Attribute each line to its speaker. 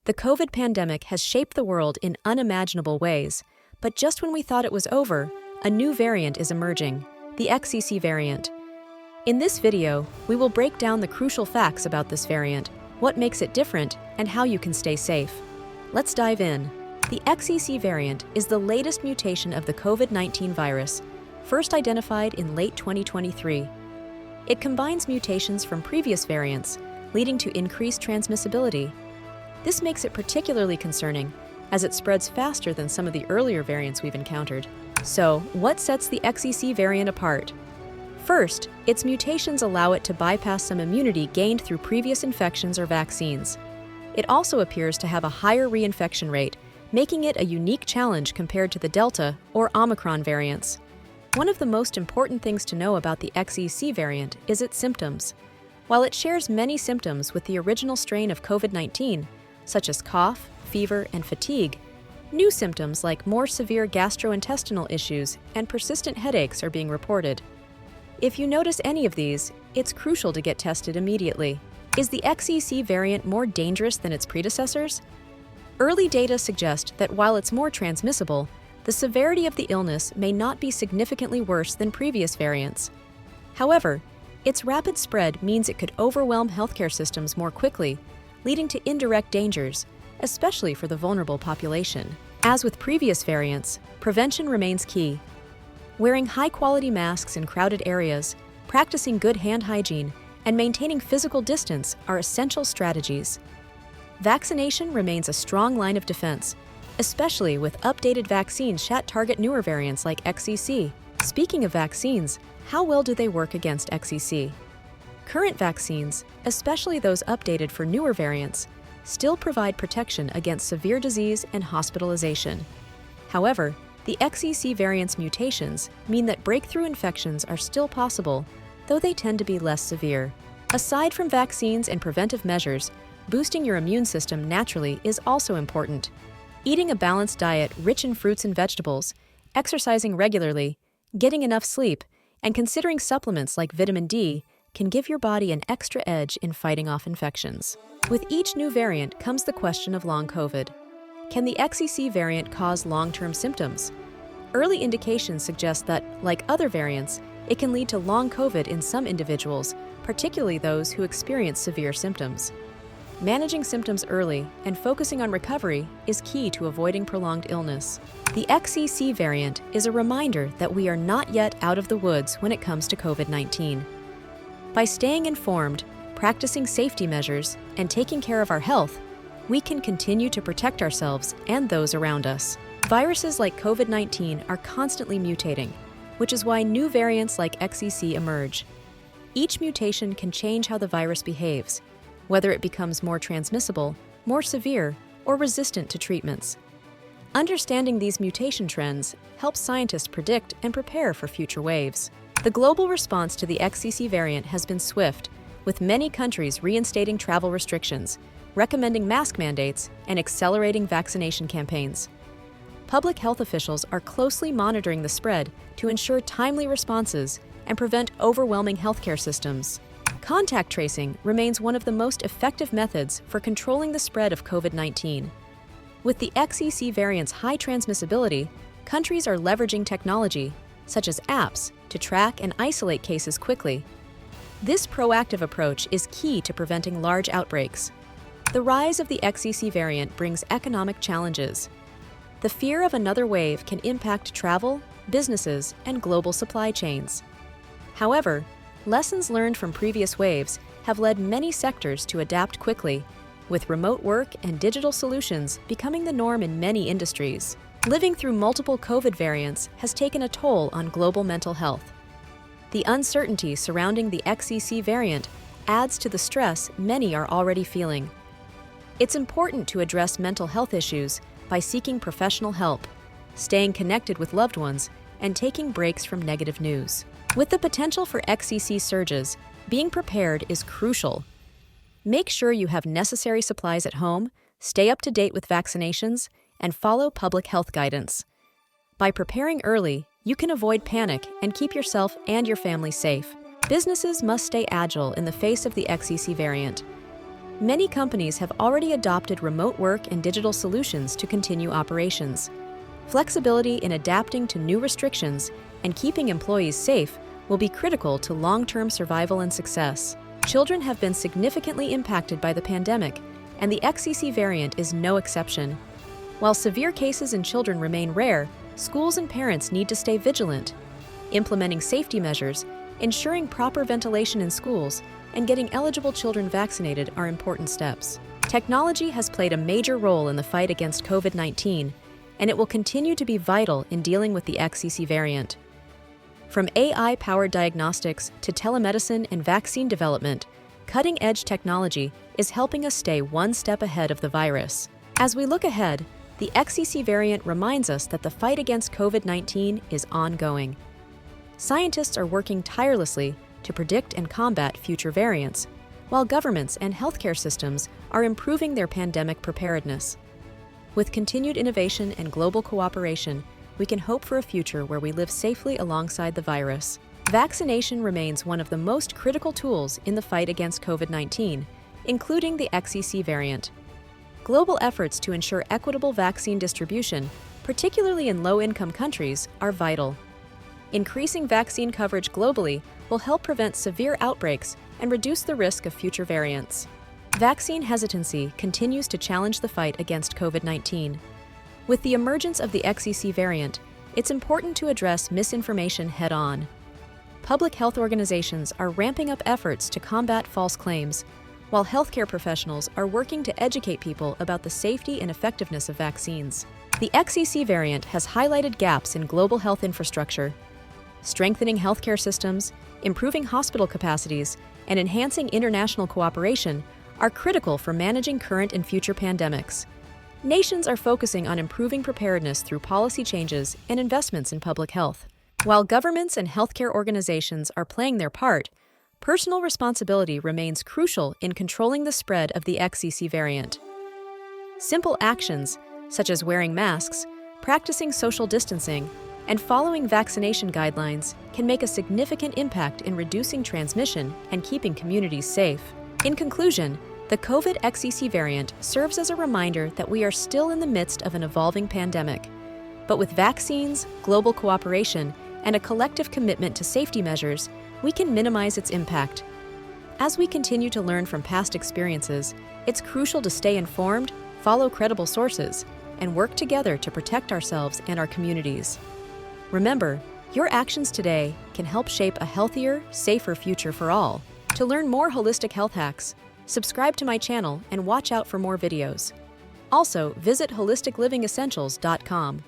Speaker 1: The COVID pandemic has shaped the world in unimaginable ways, but just when we thought it was over, a new variant is emerging, the XCC variant. In this video, we will break down the crucial facts about this variant, what makes it different, and how you can stay safe. Let's dive in. The XEC variant is the latest mutation of the COVID-19 virus, first identified in late 2023. It combines mutations from previous variants, leading to increased transmissibility. This makes it particularly concerning, as it spreads faster than some of the earlier variants we've encountered. So, what sets the XEC variant apart? First, its mutations allow it to bypass some immunity gained through previous infections or vaccines. It also appears to have a higher reinfection rate, making it a unique challenge compared to the Delta or Omicron variants. One of the most important things to know about the XEC variant is its symptoms. While it shares many symptoms with the original strain of COVID-19, such as cough, fever, and fatigue, new symptoms like more severe gastrointestinal issues and persistent headaches are being reported. If you notice any of these, it's crucial to get tested immediately. Is the XEC variant more dangerous than its predecessors? Early data suggest that while it's more transmissible, the severity of the illness may not be significantly worse than previous variants. However, its rapid spread means it could overwhelm healthcare systems more quickly, leading to indirect dangers, especially for the vulnerable population. As with previous variants, prevention remains key. Wearing high-quality masks in crowded areas, practicing good hand hygiene, and maintaining physical distance are essential strategies. Vaccination remains a strong line of defense, especially with updated vaccines that target newer variants like XEC. Speaking of vaccines, how well do they work against XEC? Current vaccines, especially those updated for newer variants, still provide protection against severe disease and hospitalization. However, the XEC variant's mutations mean that breakthrough infections are still possible, though they tend to be less severe. Aside from vaccines and preventive measures, boosting your immune system naturally is also important. Eating a balanced diet rich in fruits and vegetables, exercising regularly, getting enough sleep, and considering supplements like vitamin D can give your body an extra edge in fighting off infections. With each new variant comes the question of long COVID. Can the XEC variant cause long-term symptoms? Early indications suggest that, like other variants, it can lead to long COVID in some individuals, particularly those who experience severe symptoms. Managing symptoms early and focusing on recovery is key to avoiding prolonged illness. The XEC variant is a reminder that we are not yet out of the woods when it comes to COVID-19. By staying informed, practicing safety measures, and taking care of our health, we can continue to protect ourselves and those around us. Viruses like COVID-19 are constantly mutating, which is why new variants like XEC emerge. Each mutation can change how the virus behaves, whether it becomes more transmissible, more severe, or resistant to treatments. Understanding these mutation trends helps scientists predict and prepare for future waves. The global response to the XEC variant has been swift, with many countries reinstating travel restrictions, recommending mask mandates, and accelerating vaccination campaigns. Public health officials are closely monitoring the spread to ensure timely responses and prevent overwhelming healthcare systems. Contact tracing remains one of the most effective methods for controlling the spread of COVID-19. With the XEC variant's high transmissibility, countries are leveraging technology, such as apps, to track and isolate cases quickly. This proactive approach is key to preventing large outbreaks. The rise of the XEC variant brings economic challenges. The fear of another wave can impact travel, businesses, and global supply chains. However, lessons learned from previous waves have led many sectors to adapt quickly, with remote work and digital solutions becoming the norm in many industries. Living through multiple COVID variants has taken a toll on global mental health. The uncertainty surrounding the XEC variant adds to the stress many are already feeling. It's important to address mental health issues by seeking professional help, staying connected with loved ones, and taking breaks from negative news. With the potential for XEC surges, being prepared is crucial. Make sure you have necessary supplies at home, stay up to date with vaccinations, and follow public health guidance. By preparing early, you can avoid panic and keep yourself and your family safe. Businesses must stay agile in the face of the XEC variant. Many companies have already adopted remote work and digital solutions to continue operations. Flexibility in adapting to new restrictions and keeping employees safe will be critical to long-term survival and success. Children have been significantly impacted by the pandemic, and the XEC variant is no exception. While severe cases in children remain rare, schools and parents need to stay vigilant. Implementing safety measures, ensuring proper ventilation in schools, and getting eligible children vaccinated are important steps. Technology has played a major role in the fight against COVID-19, and it will continue to be vital in dealing with the XCC variant. From AI-powered diagnostics to telemedicine and vaccine development, cutting-edge technology is helping us stay one step ahead of the virus. As we look ahead, the XCC variant reminds us that the fight against COVID-19 is ongoing. Scientists are working tirelessly to predict and combat future variants, while governments and healthcare systems are improving their pandemic preparedness. With continued innovation and global cooperation, we can hope for a future where we live safely alongside the virus. Vaccination remains one of the most critical tools in the fight against COVID-19, including the XEC variant. Global efforts to ensure equitable vaccine distribution, particularly in low-income countries, are vital. Increasing vaccine coverage globally will help prevent severe outbreaks and reduce the risk of future variants. Vaccine hesitancy continues to challenge the fight against COVID-19. With the emergence of the XEC variant, it's important to address misinformation head-on. Public health organizations are ramping up efforts to combat false claims, while healthcare professionals are working to educate people about the safety and effectiveness of vaccines. The XEC variant has highlighted gaps in global health infrastructure. Strengthening healthcare systems, improving hospital capacities, and enhancing international cooperation are critical for managing current and future pandemics. Nations are focusing on improving preparedness through policy changes and investments in public health. While governments and healthcare organizations are playing their part, personal responsibility remains crucial in controlling the spread of the XCC variant. Simple actions, such as wearing masks, practicing social distancing, and following vaccination guidelines can make a significant impact in reducing transmission and keeping communities safe. In conclusion, the COVID XEC variant serves as a reminder that we are still in the midst of an evolving pandemic. But with vaccines, global cooperation, and a collective commitment to safety measures, we can minimize its impact. As we continue to learn from past experiences, it's crucial to stay informed, follow credible sources, and work together to protect ourselves and our communities. Remember, your actions today can help shape a healthier, safer future for all. To learn more holistic health hacks, subscribe to my channel and watch out for more videos. Also, visit holisticlivingessentials.com.